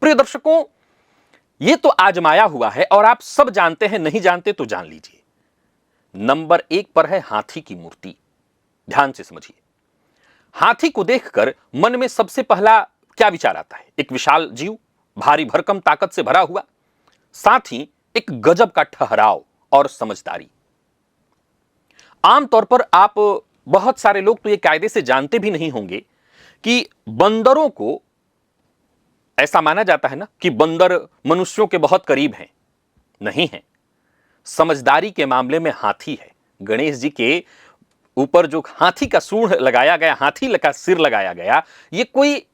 प्रिय दर्शकों, यह तो आजमाया हुआ है और आप सब जानते हैं, नहीं जानते तो जान लीजिए। नंबर 1 पर है हाथी की मूर्ति। ध्यान से समझिए। हाथी को देखकर मन में सबसे पहला क्या विचार आता है? एक विशाल जीव, भारी भरकम ताकत से भरा हुआ, साथ ही एक गजब का ठहराव और समझदारी। आमतौर पर आप बहुत सारे लोग तो ये कायदे से जानते भी नहीं होंगे कि बंदरों को ऐसा माना जाता है ना कि बंदर मनुष्यों के बहुत करीब हैं। नहीं है। समझदारी के मामले में हाथी है। गणेश जी के ऊपर जो हाथी का सूंड लगाया गया, हाथी का सिर लगाया गया, यह कोई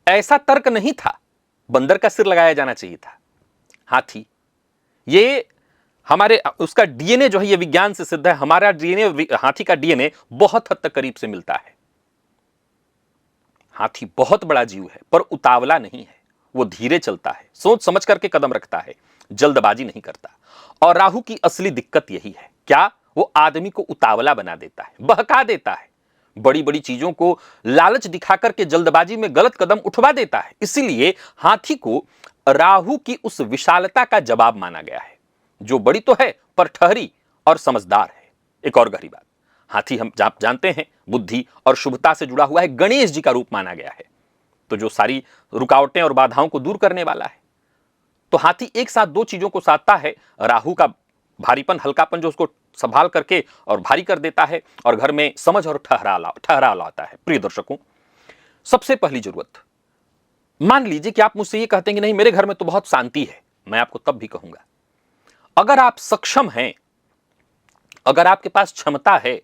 ऐसा तर्क नहीं था। बंदर का सिर लगाया जाना चाहिए था। हाथी, ये हमारे उसका डीएनए जो है, ये विज्ञान से सिद्ध है। हमारा डीएनए, हाथी का डीएनए बहुत हद तक करीब से मिलता है। हाथी बहुत बड़ा जीव है, पर उतावला नहीं है। वो धीरे चलता है, सोच समझ करके कदम रखता है, जल्दबाजी नहीं करता। और राहु की असली दिक्कत यही है। क्या? वो आदमी को उतावला बना देता है, बहका देता है, बड़ी बड़ी चीजों को लालच दिखा करके जल्दबाजी में गलत कदम उठवा देता है। इसीलिए हाथी को राहु की उस विशालता का जवाब माना गया है, जो बड़ी तो है पर ठहरी और समझदार है। एक और गहरी बात, हाथी हम जानते हैं बुद्धि और शुभता से जुड़ा हुआ है, गणेश जी का रूप माना गया है, तो जो सारी रुकावटें और बाधाओं को दूर करने वाला है। तो हाथी एक साथ दो चीजों को साधता है, राहु का भारीपन, हल्कापन जो उसको संभाल करके और भारी कर देता है, और घर में समझ और ठहराव लाता है। प्रिय दर्शकों, सबसे पहली जरूरत, मान लीजिए कि आप मुझसे ये कहते हैं कि नहीं मेरे घर में तो बहुत शांति है, मैं आपको तब भी कहूंगा, अगर आप सक्षम हैं, अगर आपके पास क्षमता है,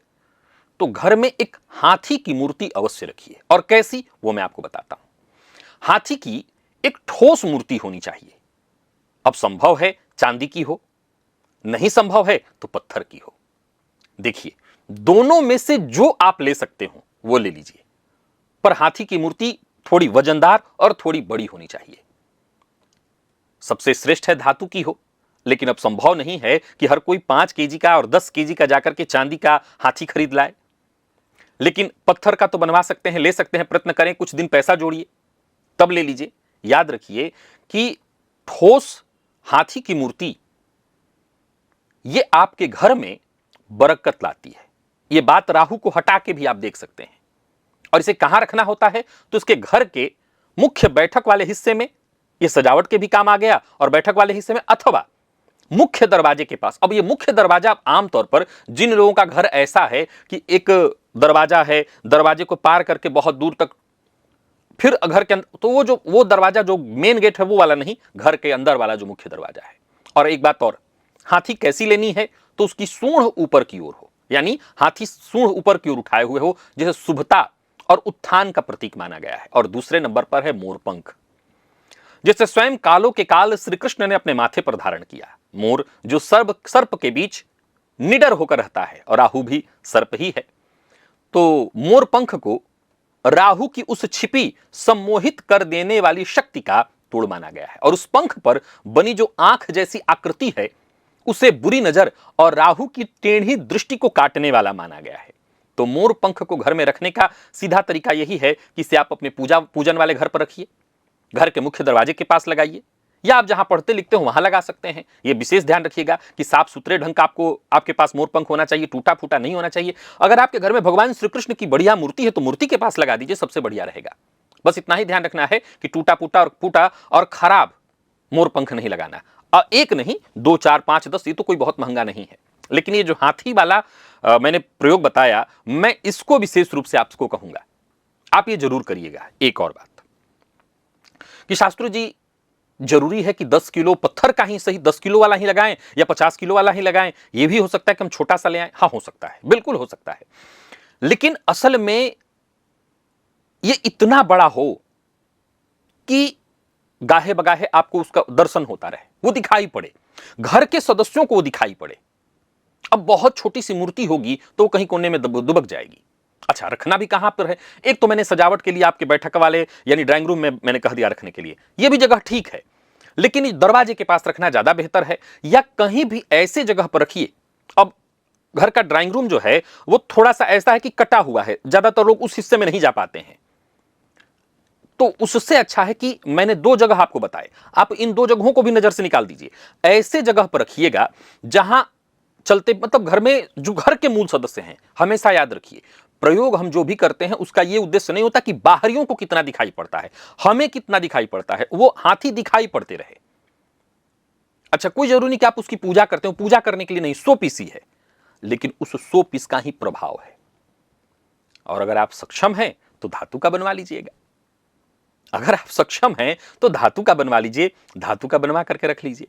तो घर में एक हाथी की मूर्ति अवश्य रखिए। और कैसी, वो मैं आपको बताता हूं। हाथी की एक ठोस मूर्ति होनी चाहिए। अब संभव है चांदी की हो, नहीं संभव है तो पत्थर की हो। देखिए, दोनों में से जो आप ले सकते हो वो ले लीजिए, पर हाथी की मूर्ति थोड़ी वजनदार और थोड़ी बड़ी होनी चाहिए। सबसे श्रेष्ठ है धातु की हो, लेकिन अब संभव नहीं है कि हर कोई 5 केजी का और 10 केजी का जाकर के चांदी का हाथी खरीद लाए। लेकिन पत्थर का तो बनवा सकते हैं, ले सकते हैं, प्रयत्न करें, कुछ दिन पैसा जोड़िए, तब ले लीजिए। याद रखिए कि ठोस हाथी की मूर्ति ये आपके घर में बरकत लाती है। ये बात राहु को हटा के भी आप देख सकते हैं। और इसे कहां रखना होता है? तो इसके घर के मुख्य बैठक वाले हिस्से में, ये सजावट के भी काम आ गया, और बैठक वाले हिस्से में, अथवा मुख्य दरवाजे के पास। अब ये मुख्य दरवाजा आमतौर पर जिन लोगों का घर ऐसा है कि एक दरवाजा है, दरवाजे को पार करके बहुत दूर तक फिर घर के अंदर, तो वो दरवाजा जो मेन गेट है वो वाला नहीं, घर के अंदर वाला जो मुख्य दरवाजा है। और एक बात और, हाथी कैसी लेनी है? तो उसकी सूंड ऊपर की ओर हो, यानी हाथी सूंड ऊपर की ओर उठाए हुए हो, जिसे शुभता और उत्थान का प्रतीक माना गया है। और दूसरे नंबर पर है मोरपंख, जिसे स्वयं कालों के काल श्री कृष्ण ने अपने माथे पर धारण किया। मोर जो सर्प के बीच निडर होकर रहता है, और राहु भी सर्प ही है, तो मोर पंख को राहु की उस छिपी सम्मोहित कर देने वाली शक्ति का तोड़ माना गया है। और उस पंख पर बनी जो आंख जैसी आकृति है, उसे बुरी नजर और राहु की टेढ़ी दृष्टि को काटने वाला माना गया है। तो मोर पंख को घर में रखने का सीधा तरीका यही है कि इसे आप अपने पूजन वाले घर पर रखिए, घर के मुख्य दरवाजे के पास लगाइए, या आप जहां पढ़ते लिखते हो वहां लगा सकते हैं। यह विशेष ध्यान रखिएगा कि साफ सुथरे ढंग का आपके पास मोरपंख होना चाहिए, टूटा फूटा नहीं होना चाहिए। अगर आपके घर में भगवान श्री कृष्ण की बढ़िया मूर्ति है तो मूर्ति के पास लगा दीजिए, सबसे बढ़िया रहेगा। बस इतना ही ध्यान रखना है कि टूटा फूटा और खराब मोरपंख नहीं लगाना। एक नहीं, 2, 4, 5, 10, ये तो कोई बहुत महंगा नहीं है। लेकिन ये जो हाथी वाला मैंने प्रयोग बताया, मैं इसको विशेष रूप से आपको कहूंगा, आप ये जरूर करिएगा। एक और बात कि शास्त्री जी, जरूरी है कि 10 किलो पत्थर का ही सही, 10 किलो वाला ही लगाएं या 50 किलो वाला ही लगाएं? यह भी हो सकता है कि हम छोटा सा ले आए। हाँ, हो सकता है, बिल्कुल हो सकता है। लेकिन असल में यह इतना बड़ा हो कि गाहे बगाहे आपको उसका दर्शन होता रहे, वो दिखाई पड़े, घर के सदस्यों को वो दिखाई पड़े। अब बहुत छोटी सी मूर्ति होगी तो कहीं कोने में दुबक जाएगी। अच्छा, रखना भी कहां पर है? एक तो मैंने सजावट के लिए आपके बैठक वाले यानी ड्राइंग रूम में मैंने कह दिया रखने के लिए, यह भी जगह ठीक है, लेकिन दरवाजे के पास रखना ज्यादा बेहतर है, या कहीं भी ऐसे जगह पर रखिए। अब घर का ड्राइंग रूम जो है वो थोड़ा सा ऐसा है कि कटा हुआ है, ज्यादातर लोग उस हिस्से में नहीं जा पाते हैं। तो उससे अच्छा है कि मैंने 2 जगह आपको बताए, आप इन 2 जगहों को भी नजर से निकाल दीजिए। ऐसे जगह पर रखिएगा जहां चलते मतलब घर में जो घर के मूल सदस्य हैं, हमेशा याद रखिए प्रयोग हम जो भी करते हैं उसका यह उद्देश्य नहीं होता कि बाहरियों को कितना दिखाई पड़ता है, हमें कितना दिखाई पड़ता है, वो हाथी दिखाई पड़ते रहे। अच्छा, कोई जरूरी नहीं कि आप उसकी पूजा करते हो, पूजा करने के लिए नहीं, 100 पीस ही है, लेकिन उस 100 पीस का ही प्रभाव है। और अगर आप सक्षम हैं तो धातु का बनवा लीजिएगा, अगर आप सक्षम हैं तो धातु का बनवा लीजिए, धातु का बनवा करके रख लीजिए।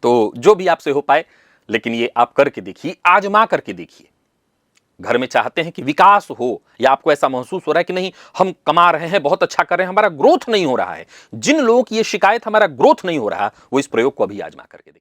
तो जो भी आपसे हो पाए, लेकिन ये आप करके देखिए, आजमा करके देखिए। घर में चाहते हैं कि विकास हो, या आपको ऐसा महसूस हो रहा है कि नहीं हम कमा रहे हैं, बहुत अच्छा कर रहे हैं, हमारा ग्रोथ नहीं हो रहा है, जिन लोगों की ये शिकायत हमारा ग्रोथ नहीं हो रहा, वो इस प्रयोग को अभी आजमा करके देखिए।